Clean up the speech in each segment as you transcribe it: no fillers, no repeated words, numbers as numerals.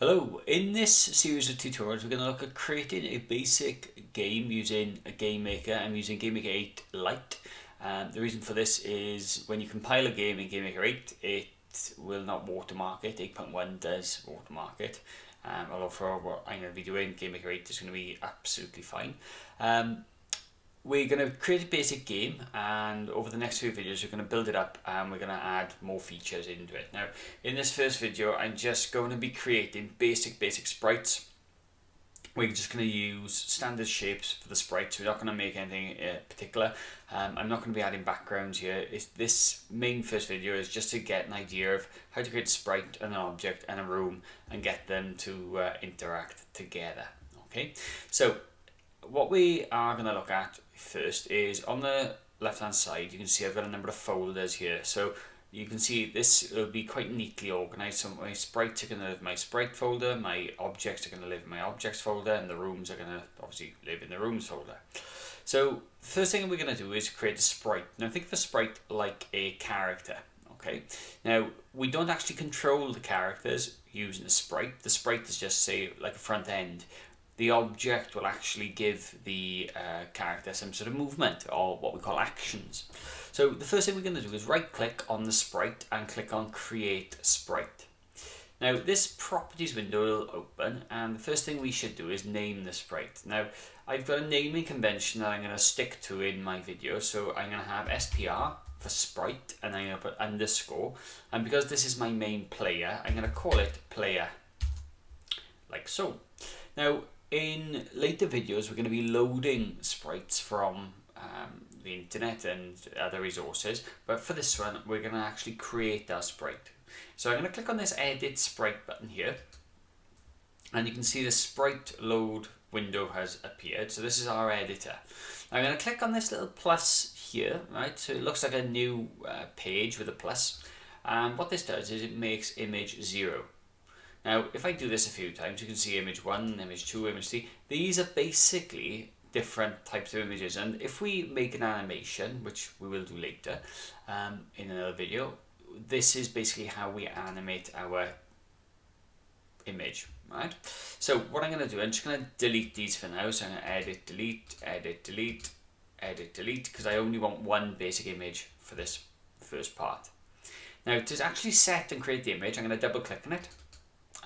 Hello, in this series of tutorials we're going to look at creating a basic game using a GameMaker. I'm using GameMaker 8 Lite. The reason for this is when you compile a game in GameMaker 8 it will not watermark it. 8.1 does watermark it, although for what I'm going to be doing GameMaker 8 is going to be absolutely fine. We're going to create a basic game, and over the next few videos we're going to build it up and we're going to add more features into it. Now in this first video I'm just going to be creating basic sprites. We're just going to use standard shapes for the sprites. We're not going to make anything particular. I'm not going to be adding backgrounds here. This main first video is just to get an idea of how to create a sprite and an object and a room and get them to interact together. Okay, so what we are going to look at first is on the left hand side you can see I've got a number of folders here, so you can see this will be quite neatly organized. So my sprites are going to live in my sprite folder, my objects are going to live in my objects folder, and the rooms are going to obviously live in the rooms folder. So the first thing we're going to do is create a sprite. Now think of a sprite like a character. Okay, now we don't actually control the characters using the sprite. The sprite is just, say, like a front end. The object will actually give the character some sort of movement, or what we call actions. So the first thing we're going to do is right click on the sprite and click on create sprite. Now this properties window will open, and the first thing we should do is name the sprite. Now I've got a naming convention that I'm going to stick to in my video, so I'm going to have SPR for sprite and I'm going to put underscore, and because this is my main player I'm going to call it player, like so. Now in later videos we're going to be loading sprites from the internet and other resources, but for this one we're going to actually create our sprite. So I'm going to click on this edit sprite button here, and you can see the sprite load window has appeared. So this is our editor. I'm going to click on this little plus here, right? So it looks like a new page with a plus, and what this does is it makes image 0. Now, if I do this a few times, you can see image 1, image 2, image 3. These are basically different types of images, and if we make an animation, which we will do later in another video, this is basically how we animate our image, right? So what I'm going to do, I'm just going to delete these for now. So I'm going to edit, delete, edit, delete, edit, delete, because I only want one basic image for this first part. Now, to actually set and create the image, I'm going to double click on it,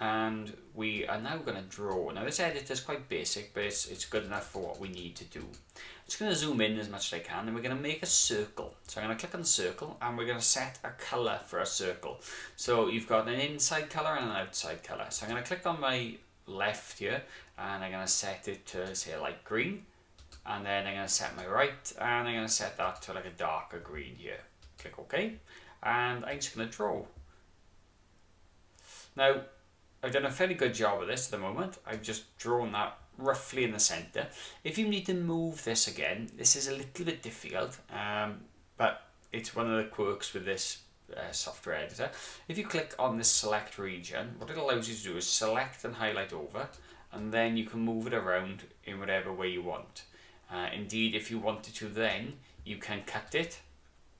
and we are now going to draw. Now this editor is quite basic, but it's good enough for what we need to do. I'm just going to zoom in as much as I can, and we're going to make a circle. So I'm going to click on the circle, and we're going to set a color for a circle. So you've got an inside color and an outside color. So I'm going to click on my left here, and I'm going to set it to, say, a light green, and then I'm going to set my right, and I'm going to set that to like a darker green here. Click OK, and I'm just going to draw. Now I've done a fairly good job of this at the moment. I've just drawn that roughly in the center. If you need to move this again, this is a little bit difficult, but it's one of the quirks with this software editor. If you click on this select region, what it allows you to do is select and highlight over, and then you can move it around in whatever way you want. Indeed, if you wanted to, then you can cut it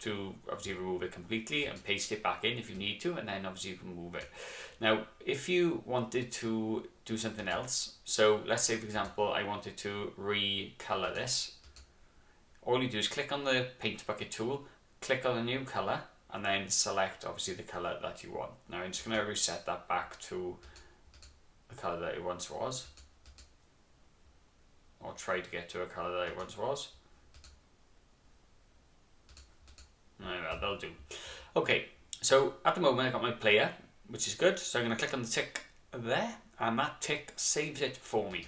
to obviously remove it completely and paste it back in if you need to, and then obviously you can move it. Now if you wanted to do something else, so let's say for example I wanted to recolor this, all you do is click on the paint bucket tool, click on a new color, and then select obviously the color that you want. Now I'm just going to reset that back to the color that it once was, or try to get to a color that it once was. That'll do. Okay, so at the moment I've got my player, which is good. So I'm going to click on the tick there, and that tick saves it for me.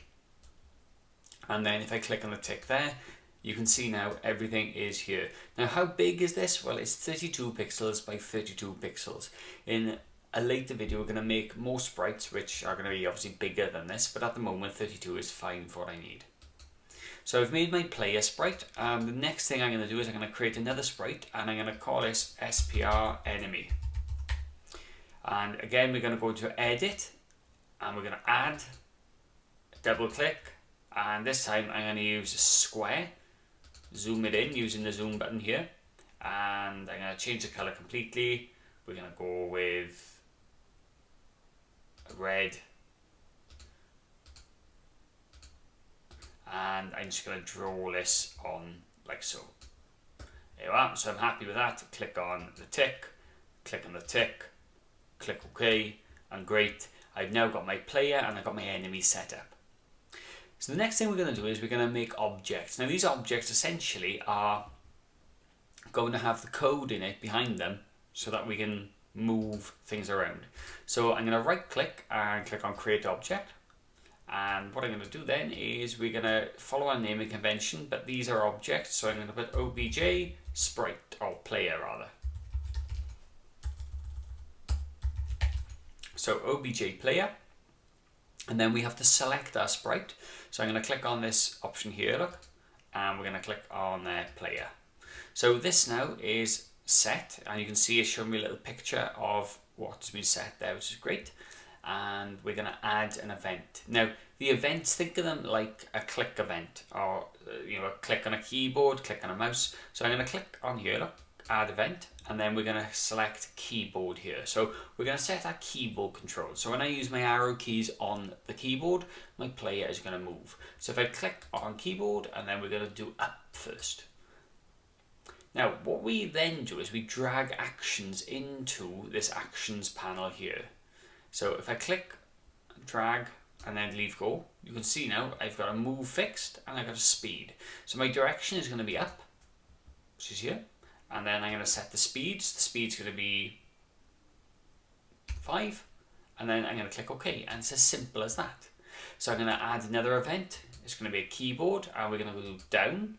And then if I click on the tick there, you can see now everything is here. Now how big is this? Well, it's 32 pixels by 32 pixels. In a later video we're going to make more sprites which are going to be obviously bigger than this, but at the moment 32 is fine for what I need. So I've made my player sprite. The next thing I'm going to do is I'm going to create another sprite, and I'm going to call this SPR enemy. And again we're going to go to edit, and we're going to add, double click, and this time I'm going to use a square, zoom it in using the zoom button here, and I'm going to change the color completely. We're going to go with red and I'm just going to draw this on like so. There you are. So I'm happy with that. Click on the tick, click on the tick, click OK, and great. I've now got my player and I've got my enemy set up. So the next thing we're going to do is we're going to make objects. Now these objects essentially are going to have the code in it behind them so that we can move things around. So I'm going to right click and click on create object. And what I'm going to do then is we're going to follow our naming convention, but these are objects. So I'm going to put obj sprite, or player rather. So obj player, and then we have to select our sprite. So I'm going to click on this option here, look, and we're going to click on player. So this now is set, and you can see it's showing me a little picture of what's been set there, which is great. And we're going to add an event. Now the events, think of them like a click event, or a click on a keyboard, click on a mouse. So I'm going to click on here, look, add event, and then we're going to select keyboard here. So we're going to set our keyboard control. So when I use my arrow keys on the keyboard, my player is going to move. So if I click on keyboard, and then we're going to do up first. Now what we then do is we drag actions into this actions panel here. So if I click, drag, and then leave go, you can see now I've got a move fixed and I've got a speed. So my direction is going to be up, which is here, and then I'm going to set the speeds. The speed's going to be 5, and then I'm going to click OK, and it's as simple as that. So I'm going to add another event. It's going to be a keyboard, and we're going to go down,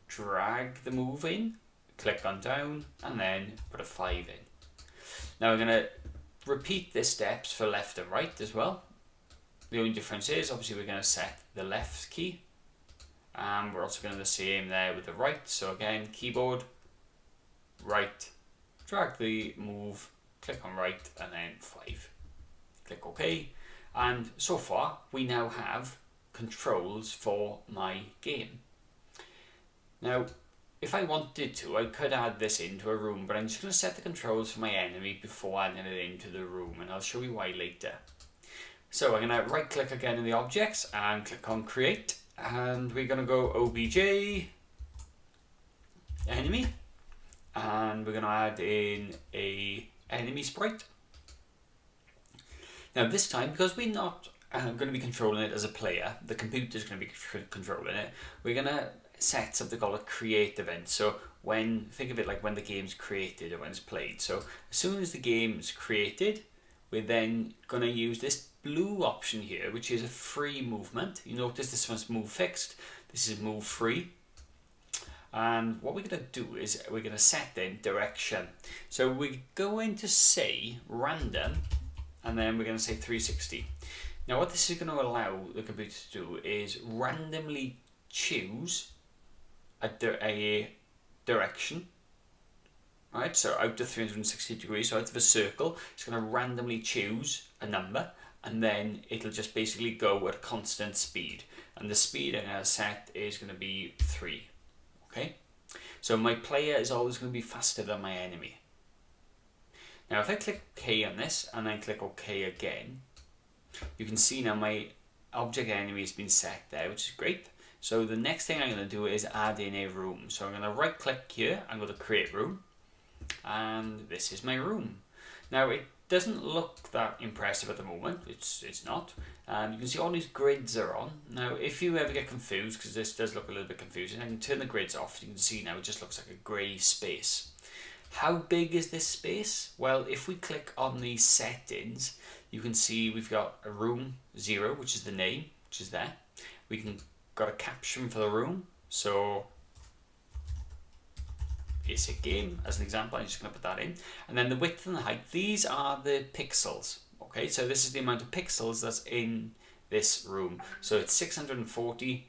drag the move in, click on down, and then put a 5 in. Now we're going to repeat the steps for left and right as well. The only difference is obviously we're going to set the left key, and we're also going to do the same there with the right. So again, keyboard, right, drag the move, click on right, and then 5. Click OK, and so far we now have controls for my game. Now if I wanted to, I could add this into a room, but I'm just going to set the controls for my enemy before adding it into the room, and I'll show you why later. So I'm going to right click again in the objects and click on create, and we're going to go obj enemy, and we're going to add in a enemy sprite. Now this time, because we're not going to be controlling it as a player, the computer is going to be controlling it, we're going to set something called a create event. So think of it like when the game's created or when it's played. So as soon as the game's created, we're then going to use this blue option here, which is a free movement. You notice this one's move fixed, this is move free. And what we're going to do is we're going to set then direction. So we're going to say random, and then we're going to say 360. Now what this is going to allow the computer to do is randomly choose a direction, right? So out to 360 degrees, so out of a circle, it's going to randomly choose a number, and then it'll just basically go at a constant speed. And the speed I'm going to set is going to be 3. Okay, so my player is always going to be faster than my enemy. Now if I click OK on this and then click OK again, you can see now my object enemy has been set there, which is great. So the next thing I'm going to do is add in a room. So I'm going to right click here, I'm going to create room, and this is my room. Now it doesn't look that impressive at the moment, it's not. You can see all these grids are on. Now if you ever get confused, because this does look a little bit confusing, I can turn the grids off. You can see now it just looks like a grey space. How big is this space? Well, if we click on the settings, you can see we've got a room 0, which is the name, which is there. We can got a caption for the room, so basic game as an example. I'm just going to put that in, and then the width and the height, these are the pixels. Okay, so this is the amount of pixels that's in this room, so it's 640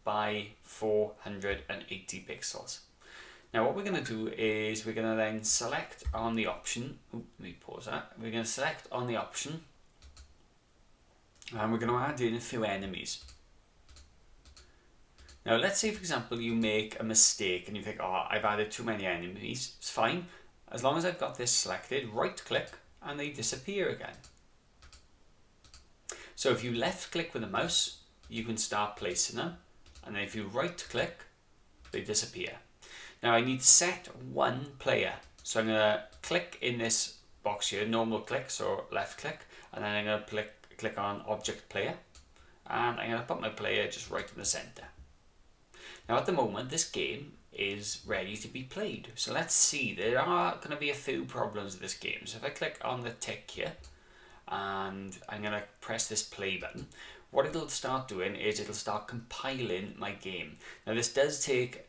by 480 pixels. Now what we're going to do is we're going to then select on the option, let me pause that, we're going to select on the option, and we're going to add in a few enemies. Now let's say for example you make a mistake and you think, oh, I've added too many enemies. It's fine, as long as I've got this selected, right click and they disappear again. So if you left click with a mouse, you can start placing them, and then if you right click, they disappear. Now I need to set one player, so I'm going to click in this box here, normal click, so left click, and then I'm going to click on object player, and I'm going to put my player just right in the center. Now at the moment this game is ready to be played, so let's see. There are going to be a few problems with this game. So if I click on the tick here and I'm going to press this play button, what it'll start doing is it'll start compiling my game. Now this does take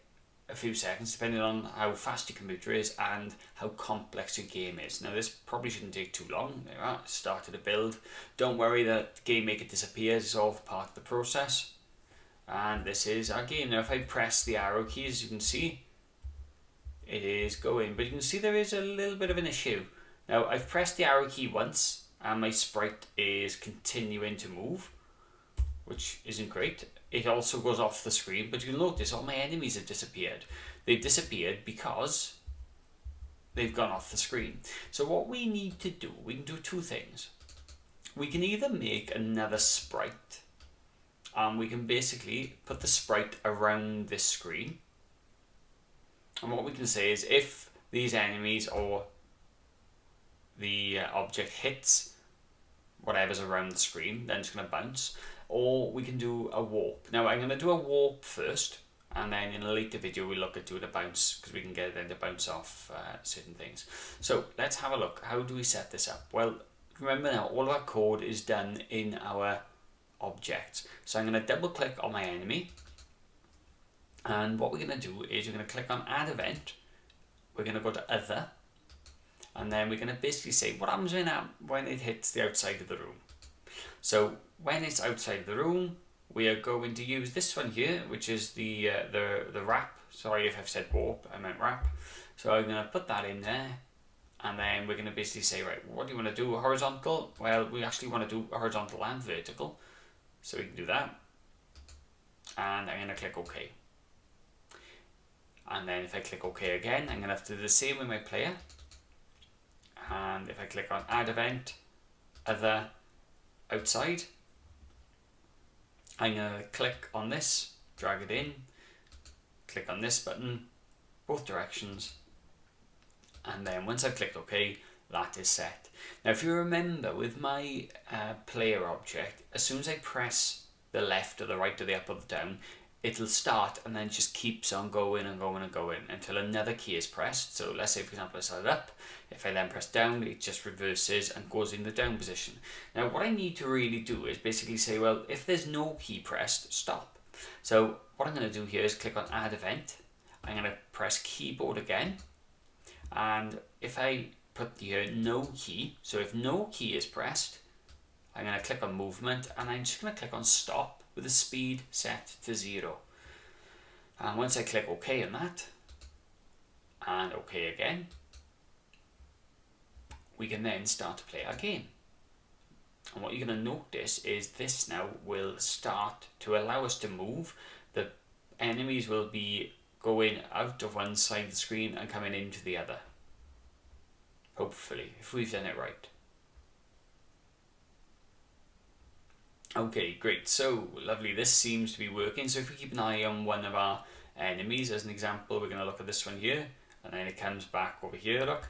a few seconds depending on how fast your computer is and how complex your game is. Now this probably shouldn't take too long. There are started a build. Don't worry that GameMaker disappears, it's all part of the process. And this is our game. Now if I press the arrow keys, you can see it is going, but you can see there is a little bit of an issue. Now I've pressed the arrow key once and my sprite is continuing to move, which isn't great. It also goes off the screen, but you'll notice all my enemies have disappeared. They've disappeared because they've gone off the screen. So what we need to do, we can do two things. We can either make another sprite, and we can basically put the sprite around this screen. And what we can say is if these enemies or the object hits whatever's around the screen, then it's going to bounce. Or we can do a warp. Now I'm going to do a warp first, and then in a later video we'll look at doing a bounce, because we can get it then to bounce off certain things. So let's have a look. How do we set this up? Well, remember now, all of our code is done in our objects. So I'm going to double click on my enemy, and what we're going to do is we're going to click on add event, we're going to go to other, and then we're going to basically say what happens when it hits the outside of the room. So when it's outside the room, we are going to use this one here, which is the wrap. Sorry if I've said warp, I meant wrap. So I'm going to put that in there, and then we're going to basically say, right, what do you want to do? Horizontal? Well, we actually want to do horizontal and vertical, so we can do that. And I'm going to click OK. And then if I click OK again, I'm going to have to do the same with my player. And if I click on add event, other, outside, I'm going to click on this, drag it in, click on this button, both directions, and then once I've clicked OK, that is set. Now if you remember with my player object, as soon as I press the left or the right or the up or the down, it'll start and then just keeps on going and going and going until another key is pressed. So let's say for example I started up, if I then press down, it just reverses and goes in the down position. Now what I need to really do is basically say, well, if there's no key pressed, stop. So what I'm going to do here is click on add event, I'm going to press keyboard again, and if I put here no key, so if no key is pressed, I'm going to click on movement, and I'm just going to click on stop with the speed set to 0. And once I click OK on that, and OK again, we can then start to play our game. And what you're going to notice is this now will start to allow us to move. The enemies will be going out of one side of the screen and coming into the other. Hopefully, if we've done it right. Okay, great. So, lovely. This seems to be working. So if we keep an eye on one of our enemies, as an example, we're going to look at this one here, and then it comes back over here, look,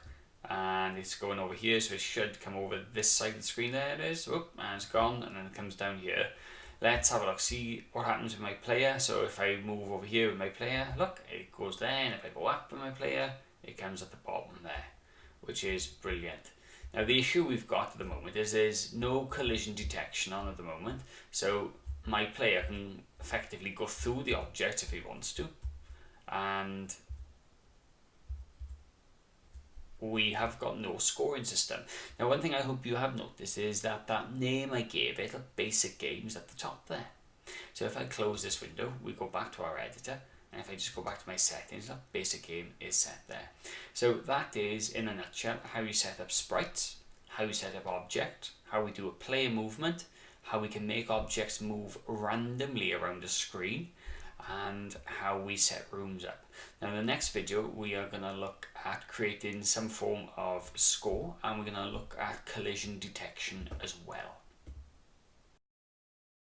and it's going over here, so it should come over this side of the screen. There it is. Oop, and it's gone, and then it comes down here. Let's have a look, see what happens with my player. So if I move over here with my player, look, it goes there, and if I go up with my player, it comes at the bottom there, which is brilliant. Now the issue we've got at the moment is there's no collision detection on at the moment, so my player can effectively go through the object if he wants to, and we have got no scoring system. Now one thing I hope you have noticed is that that name I gave it, basic games, at the top there. So if I close this window, we go back to our editor, and if I just go back to my settings, that basic game is set there. So that is, in a nutshell, how you set up sprites, how you set up objects, how we do a player movement, how we can make objects move randomly around the screen, and how we set rooms up. Now in the next video we are going to look at creating some form of score, and we're going to look at collision detection as